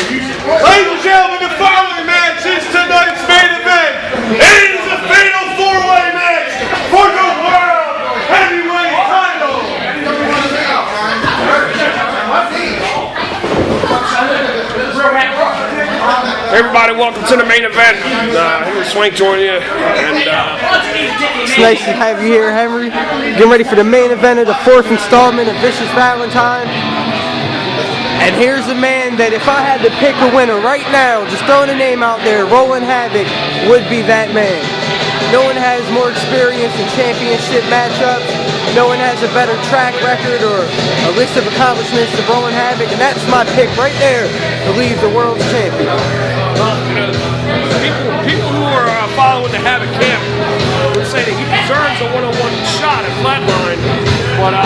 Ladies and gentlemen, the following match is tonight's main event. It is a fatal four-way match for the World Heavyweight title. Hey everybody, welcome to the main event. Henry Swank joining you. It's nice to have you here, Henry. Getting ready for the main event of the fourth installment of Vicious Valentine. And here's a man that if I had to pick a winner right now, just throwing a name out there, Rolland Havick would be that man. No one has more experience in championship matchups. No one has a better track record or a list of accomplishments than Rolland Havick, and that's my pick right there to leave the world's champion. Well, people who are following the Havick camp would say that he deserves a one-on-one shot at Flatline, but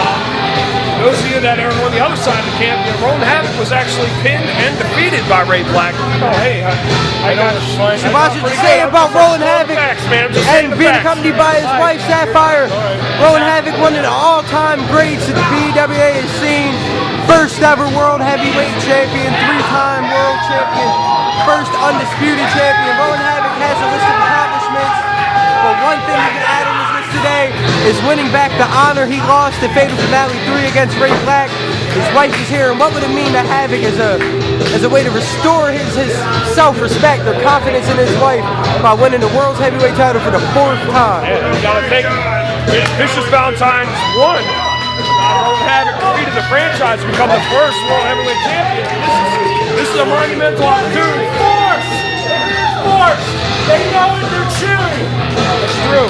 those of you that are on the other side of the camp, Rolland Havick was actually pinned and defeated by Ray Black. Oh, hey, I got what you say about Rolland Havick and being accompanied by his wife, Sapphire. Rolland Havick, one of the all-time greats that the VWA has seen. First ever World Heavyweight Champion, three-time World Champion, first undisputed champion. Rolland Havick has a list of accomplishments, but one thing we can add on this list today is winning back the honor he lost at Fatal Finale 3 against Ray Black. His wife is here, and what would it mean to Havick as a way to restore his self-respect or confidence in his wife by winning the World's Heavyweight title for the fourth time? Yeah, you gotta think Vicious Valentine's won. Rolland Havick defeated the franchise to become the first World Heavyweight Champion. This is a monumental opportunity. Force! They know what they're cheering! That's true.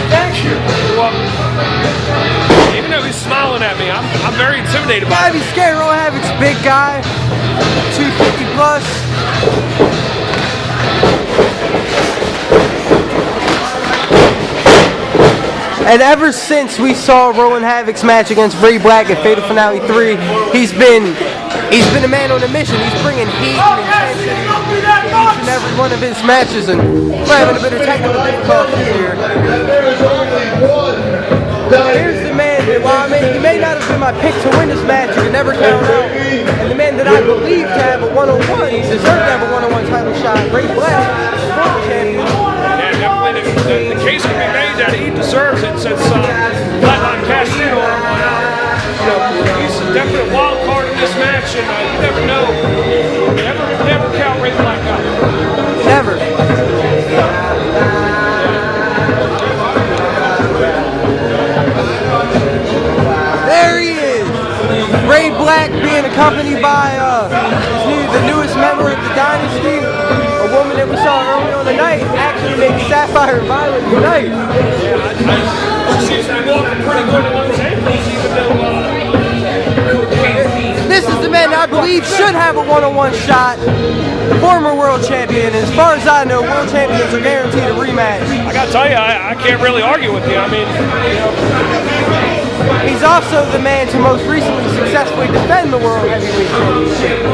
Thank you. You're welcome. Even though he's smiling at me, I'm very intimidated by him. Gotta be scared. Rolland Havick's a big guy, 250 plus. And ever since we saw Rolland Havick's match against Ray Black at Fatal Finale 3, he's been a man on a mission. He's bringing heat and intensity to each and every one of his matches, and we're having a bit of technical difficulties here. Here's the man that, while he may not have been my pick to win this match, you can never count out. And the man that I believe to have a one-on-one, he deserved to have a one-on-one title shot, Ray Black, former champion. Yeah, definitely the case can be made that he deserves it since Flatline cashed in on him. He's a definite wild card in this match, and you never know. Never count Ray Black out. Never. There he is. Ray Black being accompanied by the newest member of the dynasty, a woman that we saw early on the night, actually made Sapphire and Violet unite. She's been walking pretty good on those ankles, even though this is the man that I believe should have a one-on-one shot. The former world champion, and as far as I know, world champions are guaranteed a rematch. I gotta tell you, I can't really argue with you. I mean, he's also the man to most recently successfully defend the World Heavyweight Championship.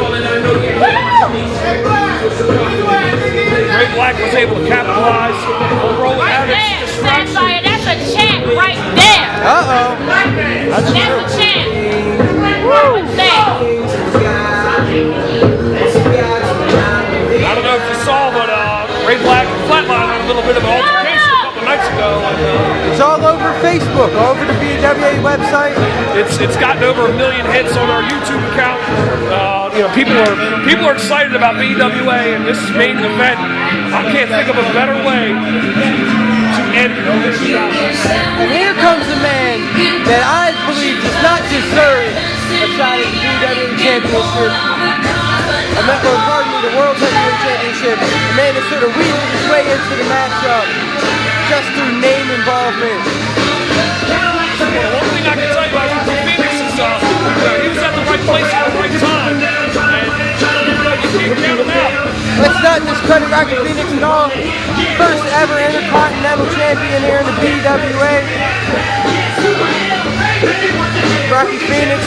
Ray Black was able to capitalize on Rolland Havick's destruction. That's a champ right there. Uh-oh. That's a champ. I don't know if you saw, but Ray Black and Flatline had a little bit of an altercation a couple nights ago. It's all over Facebook, all over the VWA website. It's gotten over 1 million hits on our YouTube account. People are excited about VWA and this main event. I can't think of a better way to end this shot. And here comes a man that I believe does not deserve a shot at the VWA Championship. The World Heavyweight Championship. A man that sort of weaseled his way into the matchup just through name involvement. One thing I can tell you about Phoenix is he was at the right place at the right time. And you can't count him out. Let's not discredit Rocky Phoenix at all. First ever Intercontinental Champion here in the BWA. Rocky Phoenix,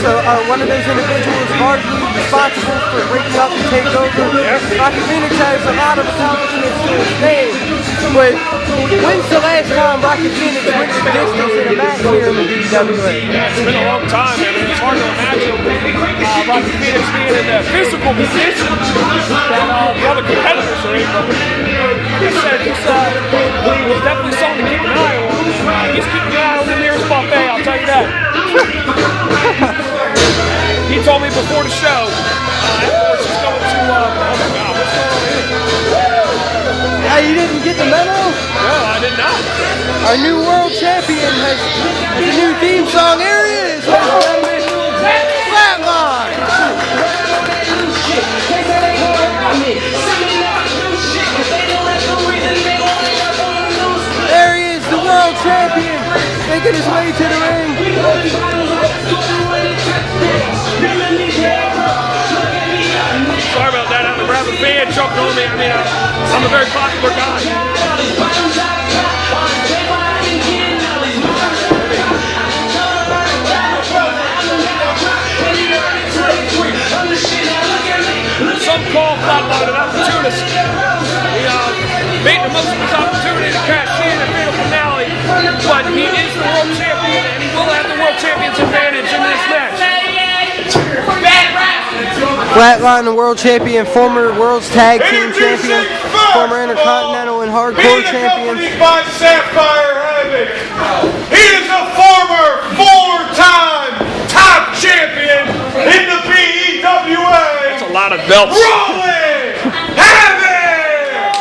one of those individuals largely responsible for breaking up the takeover. Rocky Phoenix has a lot of accomplishments to his name. But when's the last time Rocky Phoenix went the distance in a match here in the VWA? Yeah, it's been a long time, man. It's hard to imagine Rocky Phoenix being in the physical position that the other competitors are in. But like I said, he's definitely something to keep an eye on. He's keeping an eye on the nearest buffet, I'll tell you that. He told me before the show, afterwards he's going to, oh my God, what's going on here? You didn't get the memo? No, I did not. Our new world champion has a new theme song. Here he is, ladies and gentlemen. Flatline. There he is, the world champion, making his way to the ring. Sorry about that. I'm a rather fan jumping on me. I mean, I'm a very popular guy. Some call Flatline an opportunist. He made the most of his opportunity to cash in a fatal finale, but he is the world champion, and he will have the world champion's advantage in this match. Flatline, the world champion, former world's tag team champion, former intercontinental and hardcore champion. By Sapphire Havick. He is a former four-time top champion in the VVIV. That's a lot of belts. Rolland Havick.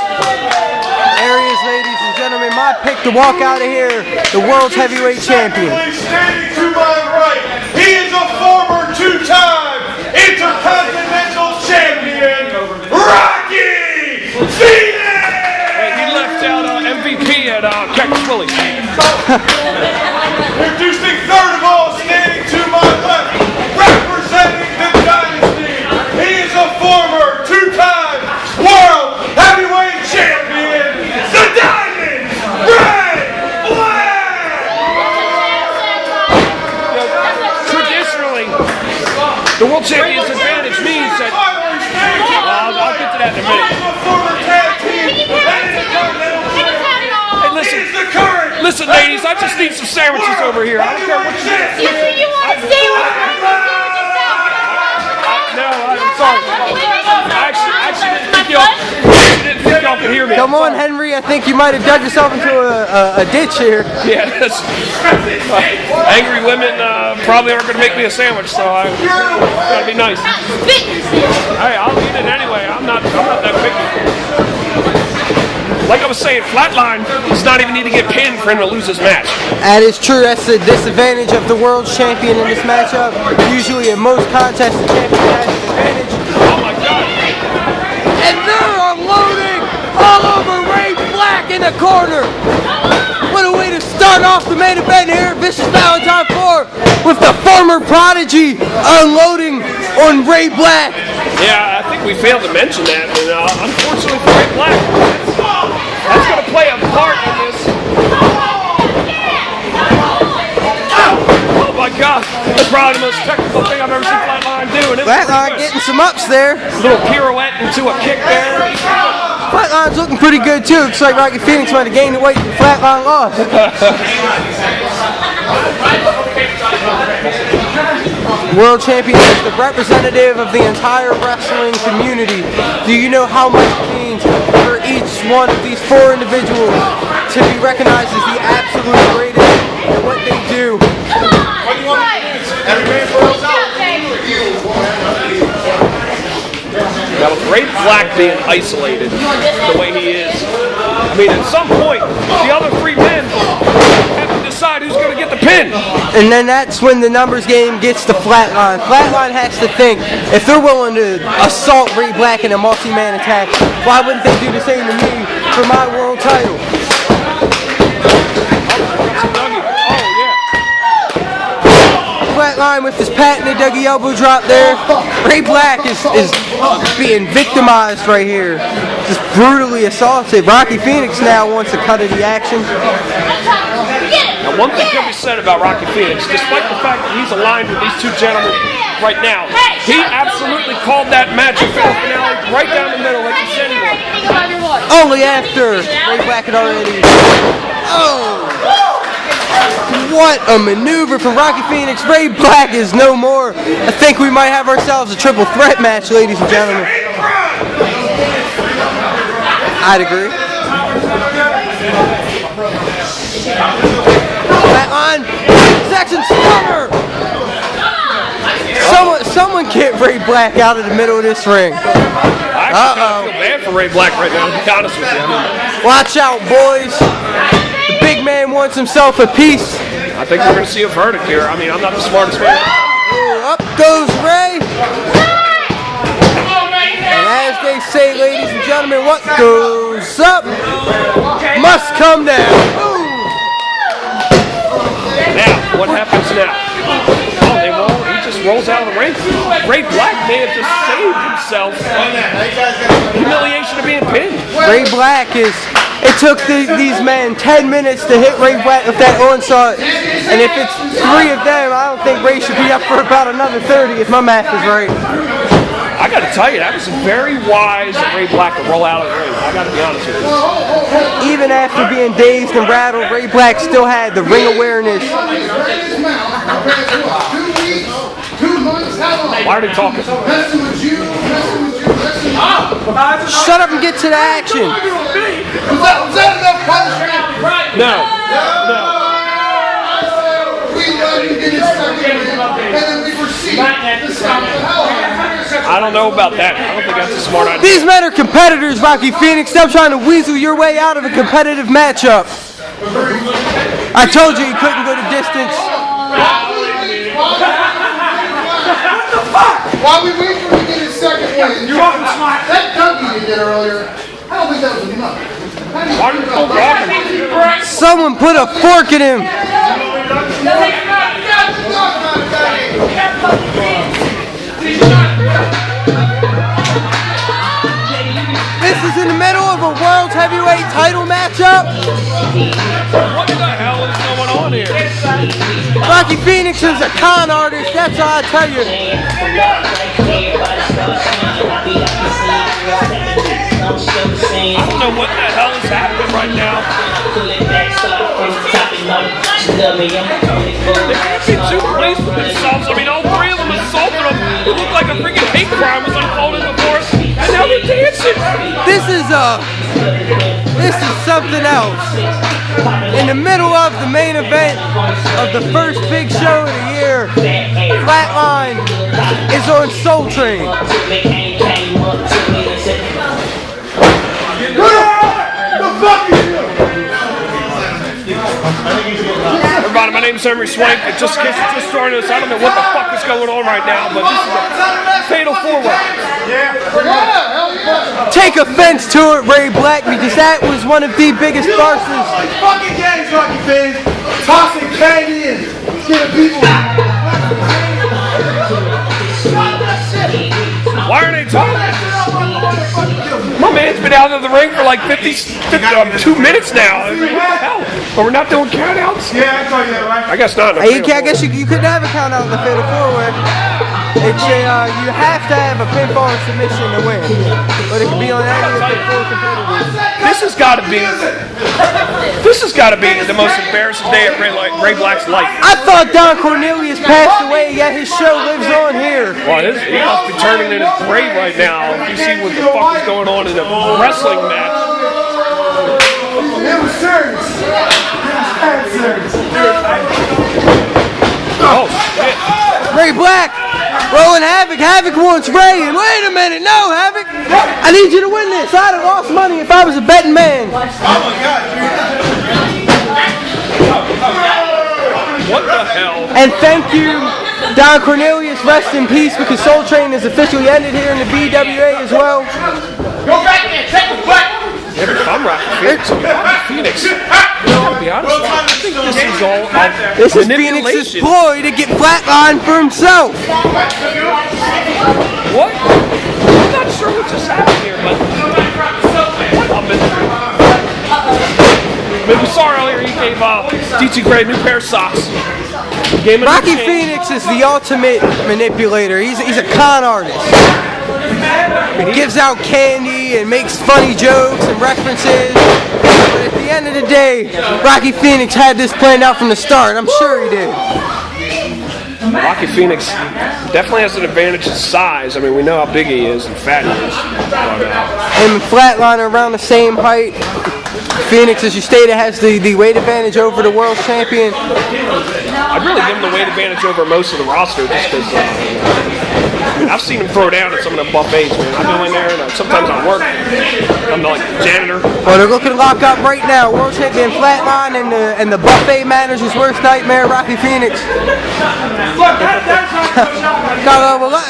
There he is, ladies and gentlemen. My pick to walk out of here, the world's heavyweight champion. Standing to my right, he is a former two-time intercontinental champion, Rocky Phoenix! Hey, he left out MVP at Cactus Willie. Introducing third of all, standing to my left, representing the dynasty, he is a former two-time world heavyweight champion, the Diamond Red Black! Traditionally, the world champion's advantage means that I'll get to that in a minute. Hey, listen, ladies, I just need some sandwiches over here. I don't care what you do. You want to stay with me? No, I'm sorry. I actually didn't think y'all could hear me. Come on, Henry. I think you might have dug yourself into a ditch here. Yeah, angry women probably aren't going to make me a sandwich, so I gotta be nice. Hey, I'll eat it anyway. I'm not that picky. Like I was saying, Flatline does not even need to get pinned for him to lose his match. That is true. That's the disadvantage of the world champion in this matchup. Usually in most contests, the champion has an advantage. Oh my God. And they're unloading all over Ray Black in the corner. What a way to start off the main event here at Vicious Valentine 4 with the former prodigy unloading on Ray Black. Yeah, I think we failed to mention that, and unfortunately for Ray Black, that's going to play a part in this. Oh my God, that's probably the most technical thing I've ever seen Flatline do. Flatline getting some ups there. A little pirouette into a kick there. Flatline's looking pretty good too. Looks like Rocky Phoenix might have gained the weight and Flatline lost. World champion is the representative of the entire wrestling community. Do you know how much it means for each one of these four individuals to be recognized as the absolute greatest at what they do? Now with Ray Black being isolated the way he is, I mean at some point the other three men have to decide who's going to get the pin. And then that's when the numbers game gets to Flatline. Flatline has to think, if they're willing to assault Ray Black in a multi-man attack, why wouldn't they do the same to me for my world title? Flatline with his patented Dougie elbow drop there. Ray Black is being victimized right here. Just brutally assaulted. Rocky Phoenix now wants to cut of the action. Now one thing can be said about Rocky Phoenix, despite the fact that he's aligned with these two gentlemen right now, he absolutely called that match a fatal finale right down the middle like he said he would. Oh, shortly after Ray Black had already. Oh! What a maneuver from Rocky Phoenix. Ray Black is no more. I think we might have ourselves a triple threat match, ladies and gentlemen. I'd agree. Flatline. Section stunner. Someone get Ray Black out of the middle of this ring. I actually feel bad for Ray Black right now, to be honest with you. Watch out, boys. The big man wants himself a piece. I think we're going to see a verdict here. I mean, I'm not the smartest man. Up goes Ray. And as they say, ladies and gentlemen, what goes up must come down. Ooh. Now, what happens now? Oh, they roll. He just rolls out of the ring. Ray Black may have just saved himself humiliation of being pinned. Ray Black is. It took these men 10 minutes to hit Ray Black with that onslaught, and if it's 3 of them, I don't think Ray should be up for about another 30 if my math is right. I got to tell you, that was very wise of Ray Black to roll out of the ring. I got to be honest with you. Even after being dazed and rattled, Ray Black still had the ring awareness. Why are they talking? Shut up and get to the action. Was that enough punishment? No. We let him get his second win, and then we proceed to stop the hell out of him. I don't know about that. I don't think that's a smart idea. These men are competitors, Rocky Phoenix. Stop trying to weasel your way out of a competitive matchup. I told you couldn't go the distance. While we wait for him to get his second win, that Dougie you did earlier, I don't think that was enough. Someone put a fork in him. This is in the middle of a World Heavyweight title matchup. What the hell is going on here? Rocky Phoenix is a con artist, that's all I tell you. I don't know what the hell is happening right now. They can't be too pleased with themselves. I mean, all 3 of them assaulted them. It looked like a freaking hate crime was unfolding before us, and now they're dancing. This is something else. In the middle of the main event of the first big show of the year, Flatline is on Soul Train. Everybody, my name's Henry Swank. Just in case you're just joining us, I don't know what the fuck is going on right now, but this is a fatal 4-way. Take offense to it, Ray Black, because that was one of the biggest farces. Fucking games, Rocky fans. Tossing candy and giving people. Why are they talking? My man's been out of the ring for like 2 minutes now. I mean, what the hell? But we're not doing countouts? Yeah, I told you that, right? I guess not. I guess you couldn't have a count out in the fatal 4-way. It's you have to have a pinfall and submission to win, but it can be on any of the 4 competitors. This has got to be the most embarrassing day of Ray Black's life. I thought Don Cornelius passed away, yet his show lives on here. Well, he must be turning in his grave right now. If you see what the fuck is going on in a wrestling match. It was serious. Oh shit! Ray Black, Rolland Havick. Havick wants Ray, and wait a minute, no, Havick. I need you to win this. I'd have lost money if I was a betting man. Oh my God! What the hell? And thank you, Don Cornelius. Rest in peace, because Soul Train is officially ended here in the BWA as well. Go back there, take him back. Yeah, but if I'm Phoenix, to be honest, I think this is all This is Phoenix's ploy to get Flatline for himself. What? I'm not sure what just happened here, but we saw earlier he gave DT Gray a new pair of socks. Rocky Phoenix is the ultimate manipulator. He's a con artist. gives out candy and makes funny jokes and references. But at the end of the day, Rocky Phoenix had this planned out from the start. I'm sure he did. Rocky Phoenix definitely has an advantage in size. I mean, we know how big he is and fat he is. Him and Flatline are around the same height. Phoenix, as you stated, has the weight advantage over the world champion. I'd really give him the weight advantage over most of the roster just because I've seen him throw down at some of the buffets, man. I go in there and sometimes I work. I'm like janitor. Well, they're looking to lock up right now. World champion Flatline and the buffet manager's worst nightmare, Rocky Phoenix.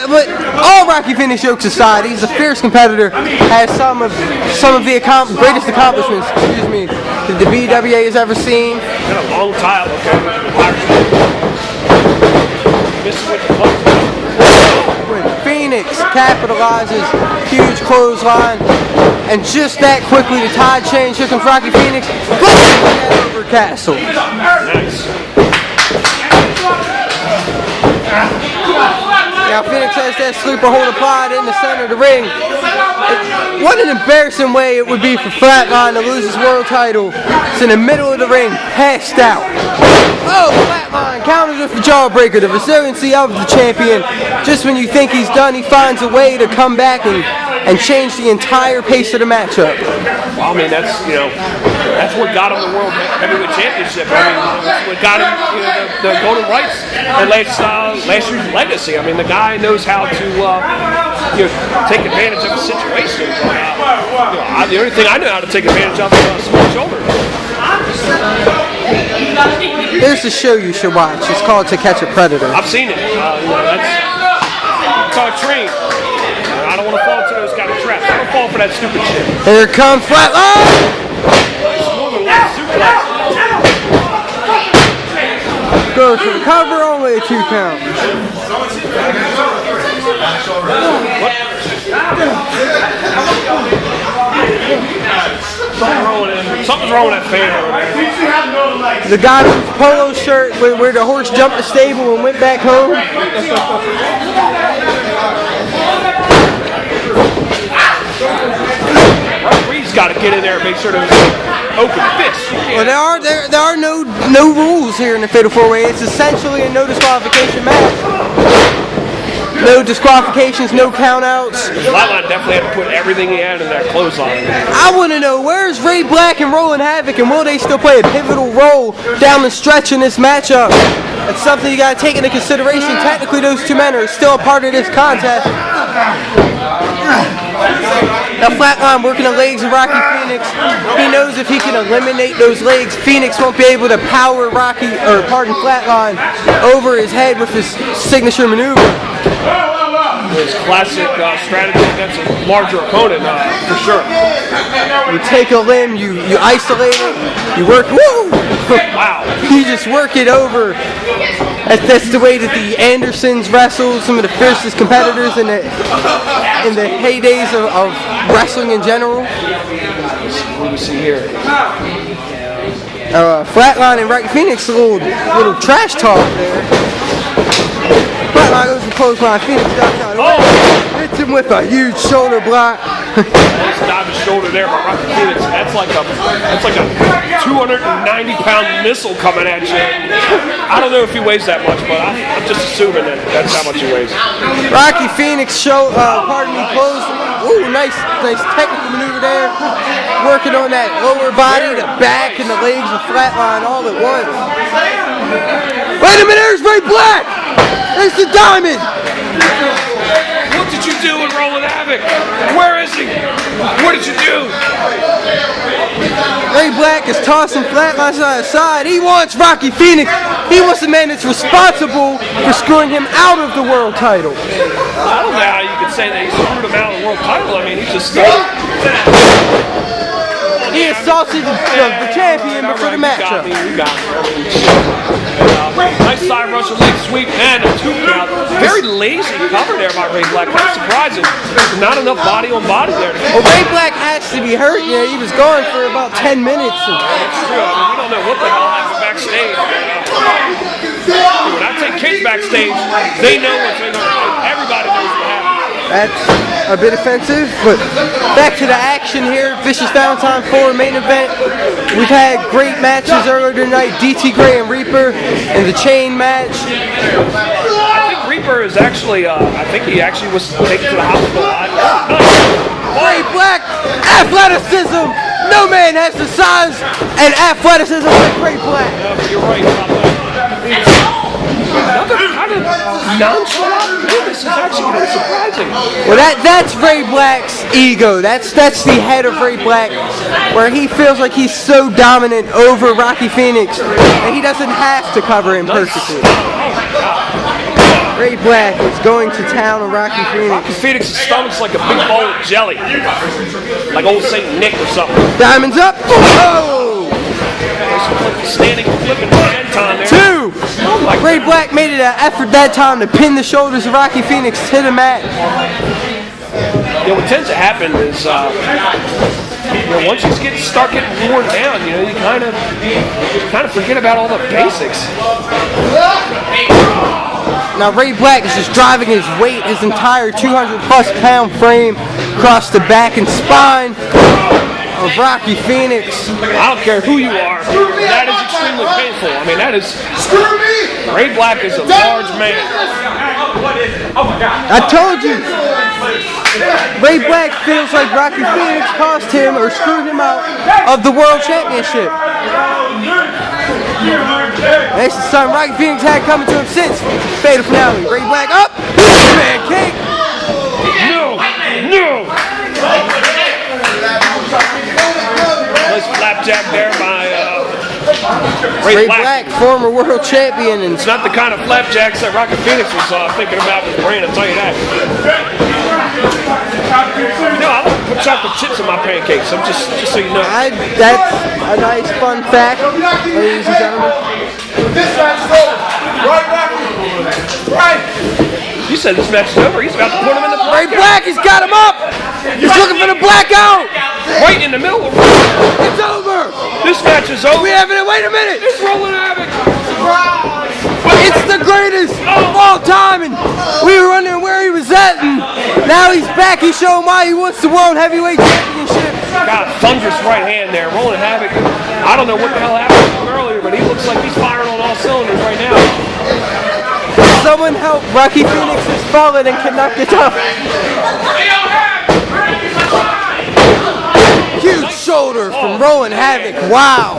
But all Rocky Phoenix jokes aside, he's a fierce competitor. Has some of the greatest accomplishments, that the BWA has ever seen. Got a long title, okay? When Phoenix capitalizes, huge clothesline, and just that quickly the tide change. Here comes Rocky Phoenix. Over Castle. Nice. Now Phoenix has that sleeper hold applied in the center of the ring. What an embarrassing way it would be for Flatline to lose his world title. It's in the middle of the ring, passed out. Oh, Flatline counters with the jawbreaker, the resiliency of the champion. Just when you think he's done, he finds a way to come back and change the entire pace of the matchup. Well, I mean, that's what got him the World Heavyweight Championship. I mean, that's what got him, the golden rights and last year's legacy. I mean, the guy knows how to, take advantage of a situation. The only thing I know how to take advantage of is small shoulders. There's the show you should watch. It's called To Catch a Predator. I've seen it. That's our train. I don't want to fall into those kind of traps. I don't fall for that stupid shit. Here comes Flatline! Goes for the cover, only a 2 count. Something's wrong with that fan over there. The guy with the polo shirt where the horse jumped the stable and went back home. Referee's got to get in there and make sure there's open fists. Well, there are no rules here in the Fatal 4-Way. It's essentially a no disqualification match. No disqualifications, no countouts. Flatline definitely had to put everything he had in that clothesline. I want to know, where's Ray Black and Rolland Havick, and will they still play a pivotal role down the stretch in this matchup? That's something you got to take into consideration. Technically, those two men are still a part of this contest. Now Flatline working the legs of Rocky Phoenix. He knows if he can eliminate those legs, Phoenix won't be able to power Flatline over his head with his signature maneuver. His classic strategy against a larger opponent, for sure. You take a limb, you isolate it, you work. Woo! Wow. You just work it over. That's the way that the Andersons wrestled, some of the fiercest competitors in the heydays of wrestling in general. What do we see here? Flatline and Rocky Phoenix, a little trash talk there. Flatline goes for clothesline. Phoenix ducks out of the way. Hits him with a huge shoulder block. Nice dive his shoulder there by Rocky Phoenix. That's like a 290-pound missile coming at you. I don't know if he weighs that much, but I'm just assuming that that's how much he weighs. Rocky Phoenix close. Ooh, nice technical maneuver there. Working on that lower body, the back, and the legs of Flatline all at once. Wait a minute, there's Ray Black! There's the diamond! What did you do with Rolland Havick? Where is he? What did you do? Ray Black is tossing Flatline side to side. He wants Rocky Phoenix. He wants the man that's responsible for screwing him out of the world title. I don't know how you could say that he screwed him out of the world title. I mean, he just... He assaulted the champion before the matchup. You got me. Nice side Russian leg sweep and a 2 count. Very lazy cover there by Ray Black. Kind of surprising. Not enough body on body there. Well, Ray Black has to be hurt. He was gone for about 10 minutes. That's true. I mean, we don't know what the hell happened backstage. When I take kids backstage, they know what's going on. Everybody knows what happened. That's a bit offensive, but back to the action here. Vicious Valentine 4 main event. We've had great matches earlier tonight. DT Gray and Reaper in the chain match. I think Reaper is actually, I think he actually was taken to the hospital. Ray Black, athleticism. No man has the size and athleticism like Ray Black. You're right about that. Another kind of nonchalant move. This is actually kind of surprising. Well, that's Ray Black's ego. That's the head of Ray Black, where he feels like he's so dominant over Rocky Phoenix that he doesn't have to cover him perfectly. Ray Black is going to town on Rocky Phoenix. Rocky Phoenix's stomach's like a big bowl of jelly, like old Saint Nick or something. Diamonds up. Oh! Standing flipping time there. 2. Ray Black made it an effort that time to pin the shoulders of Rocky Phoenix to the mat. You know, what tends to happen is, once you start getting worn down, you kind of forget about all the basics. Now Ray Black is just driving his weight, his entire 200+ pound frame across the back and spine of Rocky Phoenix. I don't care who you are, that is extremely painful. I mean, that is... Ray Black is a large man. I told you! Ray Black feels like Rocky Phoenix cost him or screwed him out of the World Championship. That's the something Rocky Phoenix had coming to him since Fatal Finale. Ray Black up! Pancake! No! Nice flapjack there by Ray Black, former world champion. And it's not the kind of flapjacks that Rocky Phoenix was thinking about in his brain, I'll tell you that. No, I don't put chocolate chips in my pancakes, just so you know. That's a nice fun fact, ladies and gentlemen. This match is over. Right, Rocky. Right. You said this match is over. He's about to put him in the blackout. Ray Black has got him up. He's looking for the blackout. Right in the middle. It's over. This match is over. Wait a minute. It's Rolland Havick. It's the greatest of all time, and we were wondering where he was at, and now he's back. He's showing why he wants the World Heavyweight Championship. Got a thunderous right hand there. Rolland Havick. I don't know what the hell happened to him earlier, but he looks like he's firing on all cylinders right now. Someone help. Rocky Phoenix has fallen and cannot get up. Huge shoulder from Rolland Havick. Wow.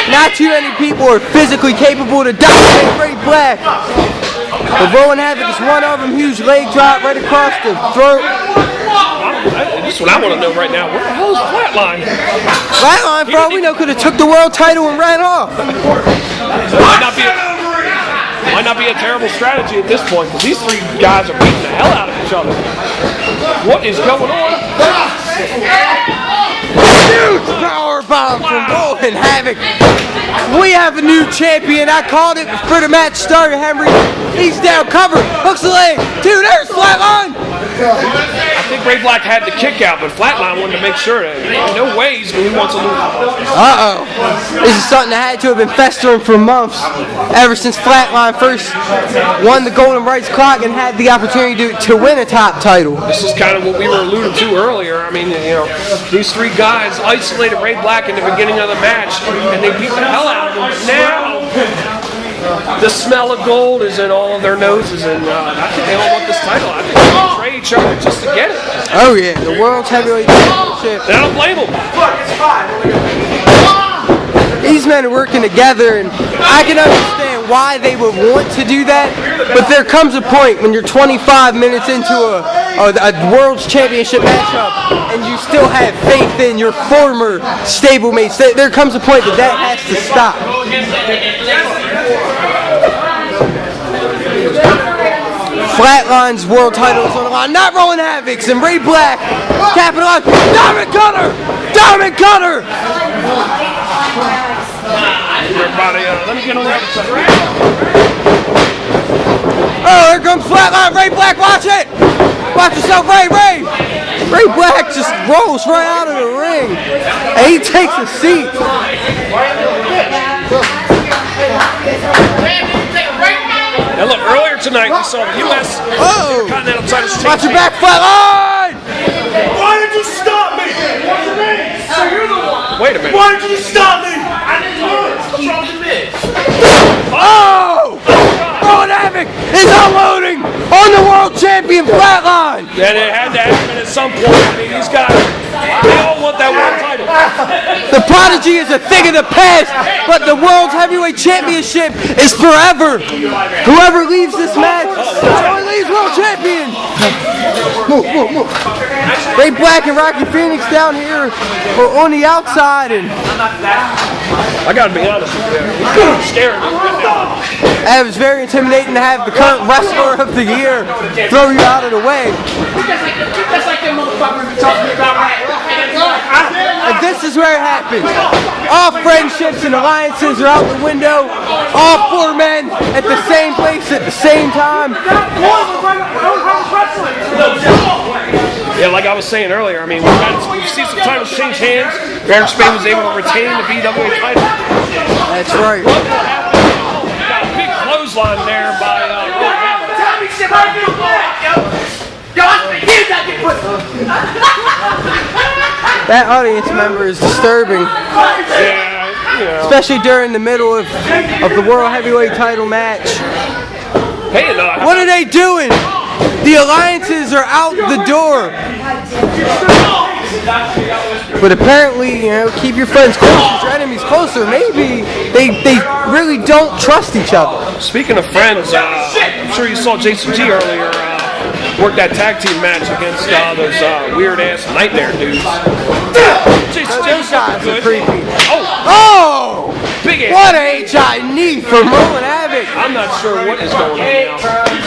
Not too many people are physically capable to dominate Ray Black. But Rolland Havick is one of them. Huge leg drop right across the throat. This is what I want to know right now. Where the hell is Flatline? Flatline, for all we know, could have took the world title and ran off. Might not be a terrible strategy at this point, because these three guys are beating the hell out of each other. What is going on? Huge power bomb from Rolland Havick. We have a new champion. I called it before the match started, Henry. He's down, covered, hooks the leg. Dude, there's Flatline. I think Ray Black had the kick out, but Flatline wanted to make sure that no way he wants to lose. Uh-oh. This is something that had to have been festering for months, ever since Flatline first won the Golden Rights clock and had the opportunity to win a top title. This is kind of what we were alluding to earlier. I mean, these three guys isolated Ray Black in the beginning of the match, and they beat the hell out of him. Now, the smell of gold is in all of their noses, and I think they all want this title. I think they betray each other just to get it. Oh yeah, the World Heavyweight Championship. And I don't blame them. These men are working together, and I can understand why they would want to do that, but there comes a point when you're 25 minutes into a World Championship matchup, and you still have faith in your former stablemates. There comes a point that has to stop. Flatline's world title is on the line. Not Rolland Havick's, and Ray Black capitalized. Diamond Cutter! Diamond Cutter! Everybody, let me get on that. Oh, here comes Flatline. Ray Black, watch it! Watch yourself, Ray. Ray Black just rolls right out of the ring, and he takes a seat. Now look, earlier tonight we saw the U.S. Continental title change. Watch your back, Flatline! Why did you stop me? So you're the one. Wait a minute. Why did you stop me? I didn't do it. What's wrong with this? Oh! Rolland Havick is unloading on the world champion Flatline! And it had to happen at some point. I mean, these guys, they all want that world title. The Prodigy is a thing of the past, but the World's Heavyweight Championship is forever. Whoever leaves this match only leaves world champion. Move. Ray Black and Rocky Phoenix down here on the outside, and I gotta be honest with you. I'm staring at me. it was very intimidating to have the current wrestler of the year throw you out of the way. That's like that motherfucker we talking about right now. And this is where it happens. All friendships and alliances are out the window. All four men at the same place at the same time. Yeah, like I was saying earlier, I mean, we've seen some titles change hands. Baron Spain was able to retain the VWA title. That's right. Got a big clothesline there by Rolland Havick. That audience member is disturbing. Yeah, you know. Especially during the middle of the World Heavyweight title match. Hey, no, What are they doing? The alliances are out the door. But apparently, you know, keep your friends close, your enemies closer. Maybe they really don't trust each other. Speaking of friends, I'm sure you saw Jason G earlier work that tag team match against those weird-ass Nightmare dudes. Jason G Those guys are good. creepy. Oh! Big ass. What a knee from Rolland Havick. I'm not sure what is going on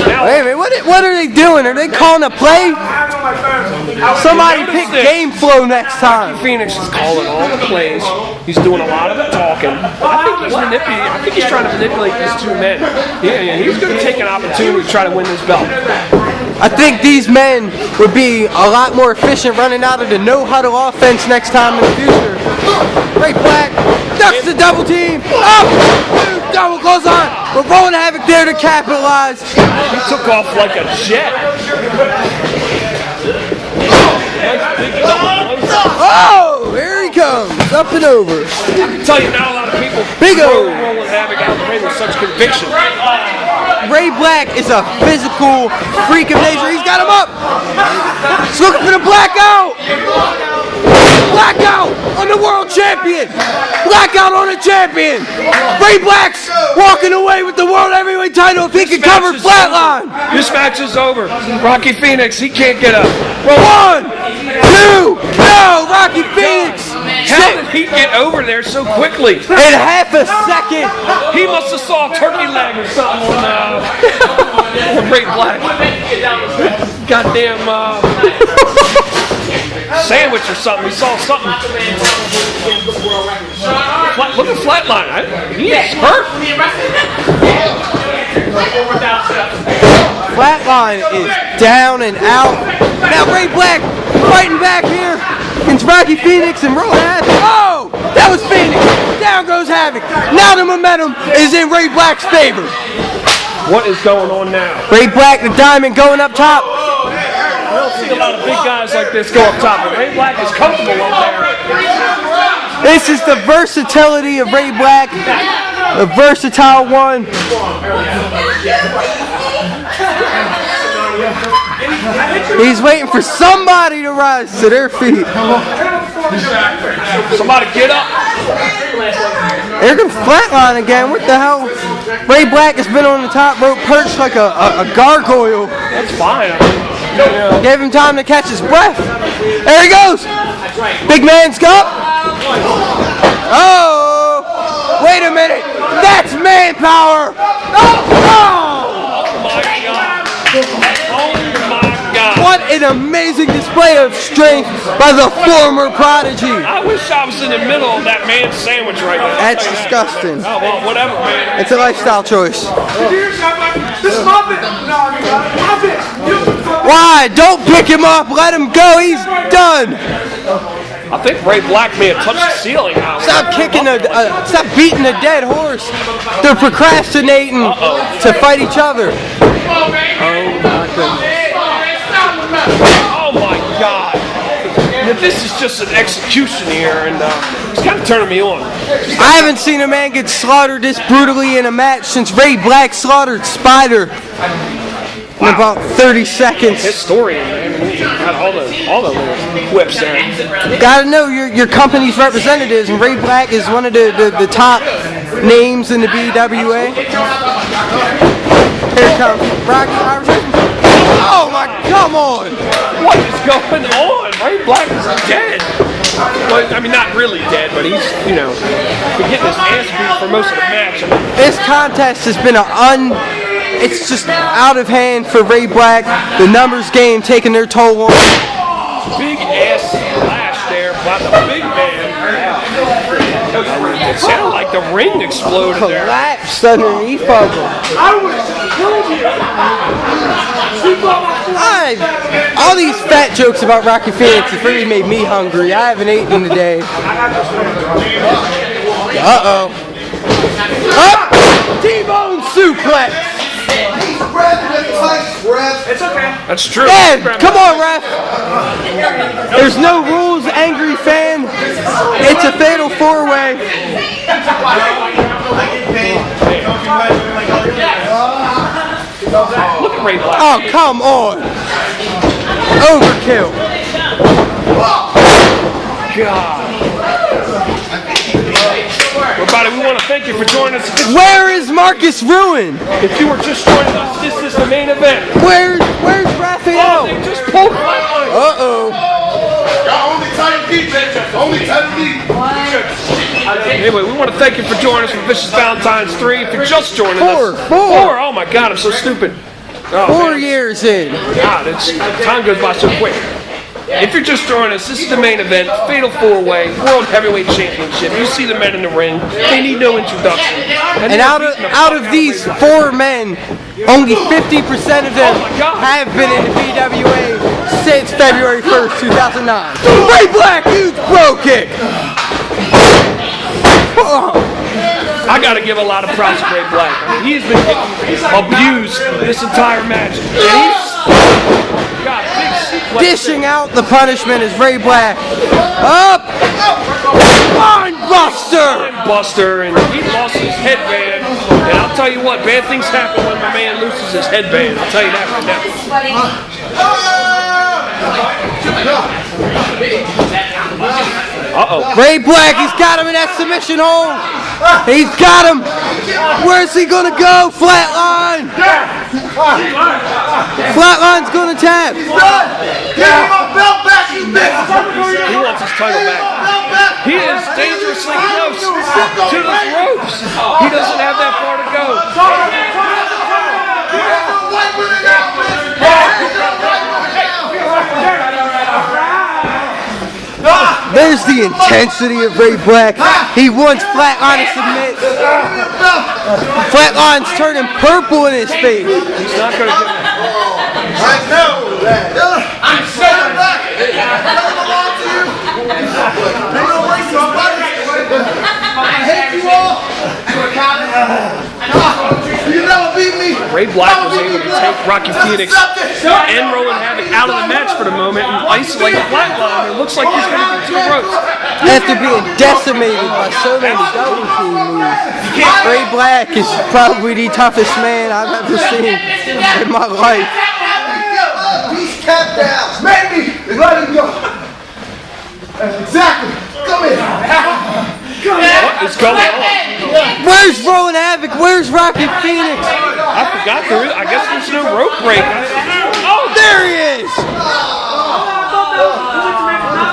now. Wait a minute, what are they doing? Are they calling a play? Somebody pick game flow next time. Phoenix is calling all the plays. He's doing a lot of the talking. I think he's trying to manipulate these two men. Yeah, he's going to take an opportunity to try to win this belt. I think these men would be a lot more efficient running out of the no-huddle offense next time in the future. Ray Black ducks the double team. Up! Double close on. But Rolland Havick there to capitalize. He took off like a jet. Oh! Here he comes. Up and over. I can tell you now a lot of people Big O. Rolland Havick out of the ring with such conviction. Ray Black is a physical freak of nature. He's got him up. He's looking for the blackout. Blackout on the world champion. Blackout on the champion. Ray Black's walking away with the world heavyweight title if he can cover Flatline. This match is over. Rocky Phoenix, he can't get up. 1, 2, no, Rocky Phoenix. How did he get over there so quickly? In half a second. He must have saw a turkey leg or something on Ray Black. Goddamn sandwich or something. He saw something. Look at Flatline. He is hurt. Flatline is down and out. Now Ray Black fighting back here against Rocky Phoenix and Rolland Havick. Oh! That was Phoenix. Down goes Havick. Now the momentum is in Ray Black's favor. What is going on now? Ray Black, the diamond, going up top. I don't see a lot of big guys like this go up top, but Ray Black is comfortable up there. This is the versatility of Ray Black, the versatile one. He's waiting for somebody to rise to their feet. Somebody get up. Here comes Flatline again. What the hell? Ray Black has been on the top rope perched like a gargoyle. That's fine. Gave him time to catch his breath. There he goes. Big man's up. Oh, wait a minute. That's manpower. Oh, my God. Oh my God. What an amazing display of strength by the former Prodigy. I wish I was in the middle of that man's sandwich right now. That's disgusting. Oh, well, whatever, man. It's a lifestyle choice. Why? Don't pick him up. Let him go. He's done. I think Ray Black may have touched the ceiling now. Stop kicking stop beating a dead horse. They're procrastinating to fight each other. Oh my goodness. Oh my God. Now, this is just an execution here, and it's kind of turning me on. I haven't seen a man get slaughtered this brutally in a match since Ray Black slaughtered Spider in about 30 seconds. Historian, man. Got all the little whips there. Gotta know your company's representatives, and Ray Black is one of the top names in the BWA. Here comes Rocky Harrison. Oh my, come on! What is going on? Ray Black is dead. Well, I mean, not really dead, but he's, you know, been getting his ass beat for most of the match. This contest has been it's just out of hand for Ray Black. The numbers game taking their toll on him. Big ass splash there by the big man. It sounded like the ring exploded there. Collapsed underneath of him. All these fat jokes about Rocky Phoenix have really made me hungry. I haven't eaten today. Uh-oh. Up! T-bone suplex! It's okay. That's true. Dad, come on, ref. There's no rules, angry fan. It's a fatal four-way. Look at Ray Black. Oh, come on. Overkill. God. Everybody, we want to thank you for joining us. Where is Marcus Ruin? If you were just joining us, this is the main event. Where's Raphael? Oh, they just pulled Flatline. Uh-oh. Y'all only title defense. Only title defense. Anyway, we want to thank you for joining us for Vicious Valentine's 3. If you're just joining us. Four. Oh my God, I'm so stupid. Oh, 4 years in. God, time goes by so quick. If you're just joining us, this is the main event, Fatal 4-Way, World Heavyweight Championship. You see the men in the ring. They need no introduction. And out of these 4 men, only 50% of them have been in the BWA since February 1st, 2009. Ray Black, huge bro kick. I got to give a lot of props to Ray Black. I mean, he's been abused this entire match. And he's got big suplex. Dishing out the punishment is Ray Black. Up! Spine buster! Buster, and he lost his headband. And I'll tell you what, bad things happen when my man loses his headband. I'll tell you that right now. Uh-oh. Ray Black, he's got him in that submission hold. He's got him. Where's he gonna go? Flatline. Flatline's gonna tap. Give me my belt back, you bitch. He wants his title back. He is dangerously close to the ropes. He doesn't have that far to go. There's the intensity of Ray Black. He wants Flatline to submit. Flatline's turning purple in his face. He's not going to get it. I know that. I'm saying that. Doesn't belong to you. You're no racist buddy. I hate you all. You never beat me. Ray Black was able to take Rocky Phoenix and Rolland Havick out of the match for the moment and isolate Flatline. It looks like he's going to get 2 ropes. After being decimated by so many double team moves, Ray Black is probably the toughest man I've ever seen in my life. He's tapped out. Maybe let him go. Exactly. Come in. What is going on? Where's Rolland Havick? Where's Rocky Phoenix? I forgot I guess there's no rope break. Oh, there he is!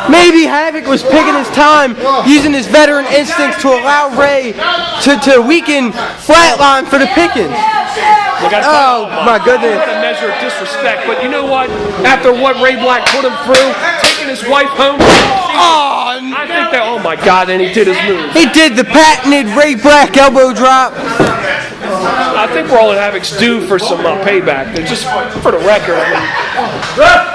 Maybe Havick was picking his time, using his veteran instincts to allow Ray to weaken Flatline for the pickings. Oh my goodness. What a measure of disrespect, but you know what? After what Ray Black put him through, taking his wife home, I think that, oh my God, and he did his move. He did the patented Ray Black elbow drop. I think Rolland Havick's due for some payback. They're just for the record. I mean, Ref!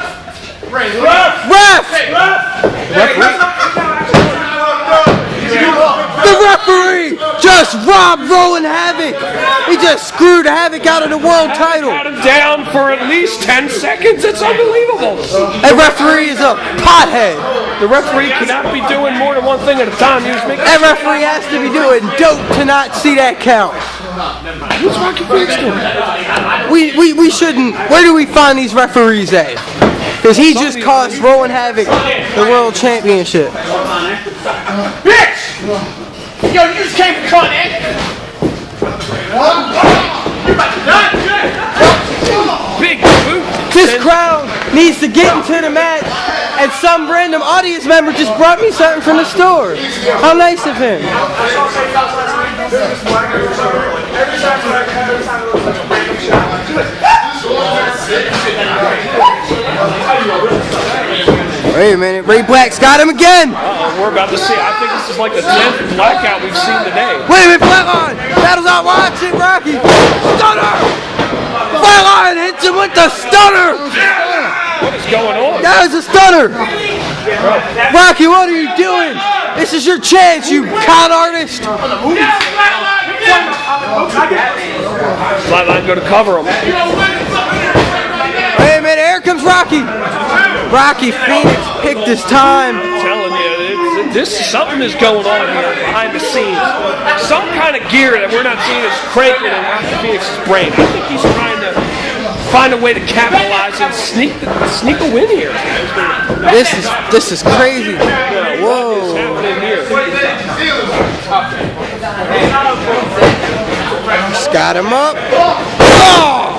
just screwed Havick out of the world title. Got him down for at least 10 seconds. It's unbelievable. That referee is a pothead. The referee cannot be doing more than one thing at a time. He was making That referee has to be doing dope to not see that count. What's Rocky Phoenix doing? We shouldn't. Where do we find these referees at? Because he just cost Rolland Havick the world championship. Bitch! Yo, you just came from Con Ed. You're about to die. Big boot. This crowd needs to get into the match, and some random audience member just brought me something from the store. How nice of him. Wait a minute, Ray Black's got him again! We're about to see. I think this is like the 10th blackout we've seen today. Wait a minute, Flatline! Battle's out, watch it, Rocky! Stunner! Flatline hits him with the stunner! What is going on? That was a stunner! Rocky, what are you doing? This is your chance, you con artist! Flatline go to cover him. Wait a minute, here comes Rocky! Rocky Phoenix picked his time. I'm telling you, something is going on here behind the scenes. Some kind of gear that we're not seeing is cranking in Rocky Phoenix's brain. I think he's trying to find a way to capitalize and sneak a win here. This is crazy. Whoa. What is happening here? Just got him up. Oh!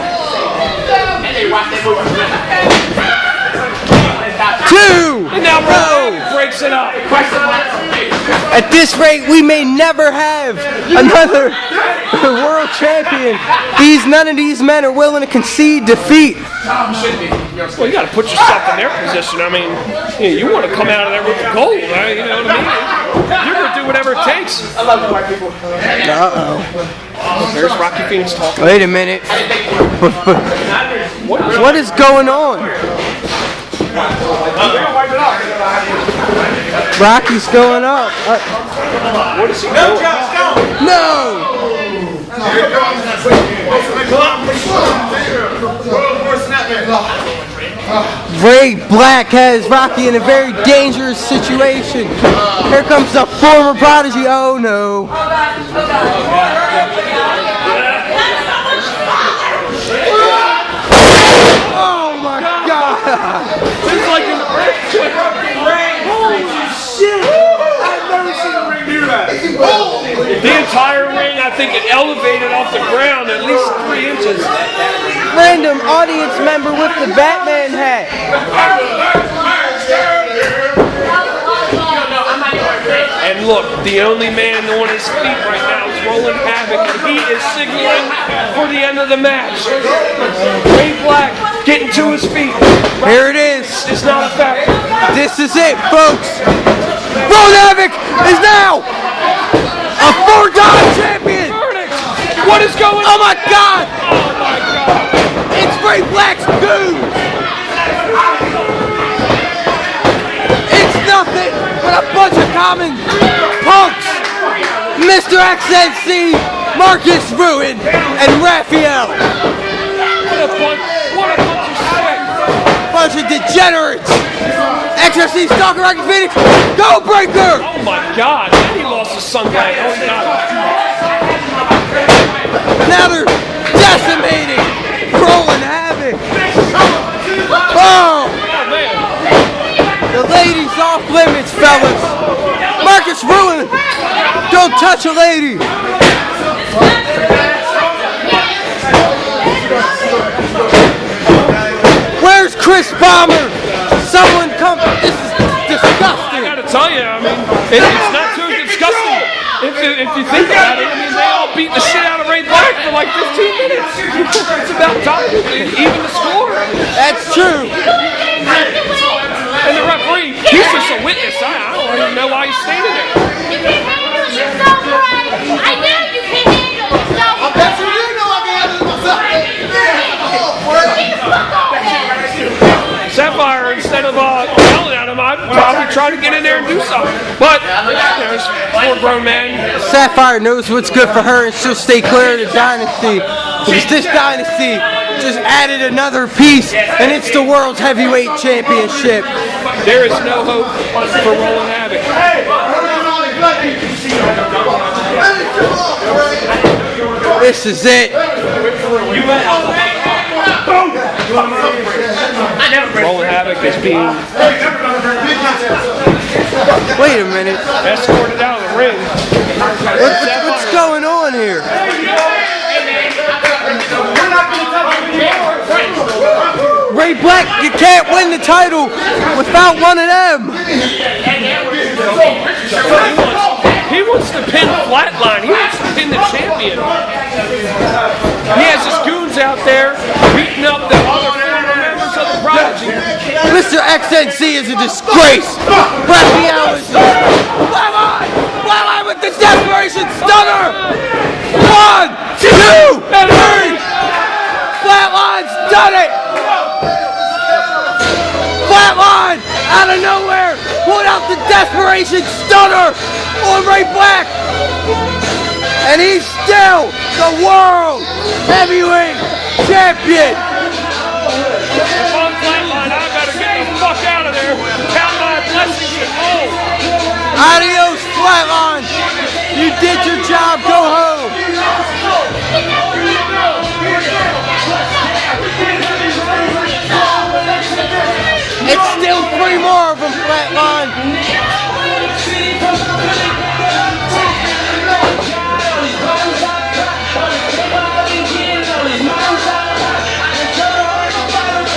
2! And now Rowan breaks it up. At this rate, we may never have another world champion. None of these men are willing to concede defeat. Well, you got to put yourself in their position. I mean, you want to come out of there with the gold, right? You know what I mean? You're going to do whatever it takes. I love the white people. Uh-oh. There's Rocky Phoenix talking. Wait a minute. What is going on? Rocky's going up. What is he doing? No! Ray Black has Rocky in a very dangerous situation. Here comes the former prodigy. Oh no. Oh my God. It's like an earthquake. Holy shit. I've never seen a ring do that. The entire ring, I think it elevated off the ground at least 3 inches. Random audience member with the Batman hat. And look, the only man on his feet right now is Rolland Havick, and he is signaling for the end of the match. Ray Black getting to his feet. Here it is. It's not a factor. This is it, folks. Rolland Havick is now a 4-time champion. Verdict. What is going on? Oh my God. Oh my God. It's Ray Black's goon. It's nothing but a bunch of common punks. Mr. XNC, Marcus Ruin, and Raphael. What a bunch of shit. Bunch of degenerates. XNC stalker Rocky Phoenix. Go Breaker. Oh my God. And he lost his sunglasses. Oh my God. Now they're decimating Rolland Havick. Oh! Man. The ladies off limits, fellas. Marcus Ruin, don't touch a lady. Where's Chris Bomber? Someone come. This is disgusting. I gotta tell you, I mean, it's not too disgusting. If you think about it, I mean, they all beat the shit out of Ray Black for like 15 minutes. It's about time, even the score. That's true. And the referee, he's just a witness. I don't even know why he's standing there. You can handle yourself, right? I know you can handle yourself. I bet you know I can handle myself. Sapphire, instead of yelling at him, I I'd probably try to get in there and do something. But, there's 4 grown men. Sapphire knows what's good for her, and she'll stay clear of the dynasty. Because this dynasty just added another piece, and it's the World's Heavyweight Championship. There is no hope for Rolland Havick. This is it. Rolland Havick is being Wait a minute. escorted out of the ring. What's going on here? Ray Black, you can't win the title without one of them. He wants to pin Flatline. He wants to pin the champion. He has his goons out there beating up the other former members of the Prodigy. Mr. XNC is a disgrace. Raphael is Flatline with the desperation stunner. 1, 2, 3. Flatline's done it. Flatline out of nowhere pulled out the desperation stunner on Ray Black. And he's still the World Heavyweight Champion. If I'm Flatline, I better get the fuck out of there. Count my blessings and home. Adios, Flatline. You did your job. Go home. It's still 3 more of them, Flatline.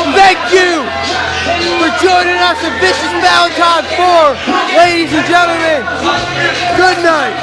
Thank you for joining us at Vicious Valentine 4, ladies and gentlemen. Good night.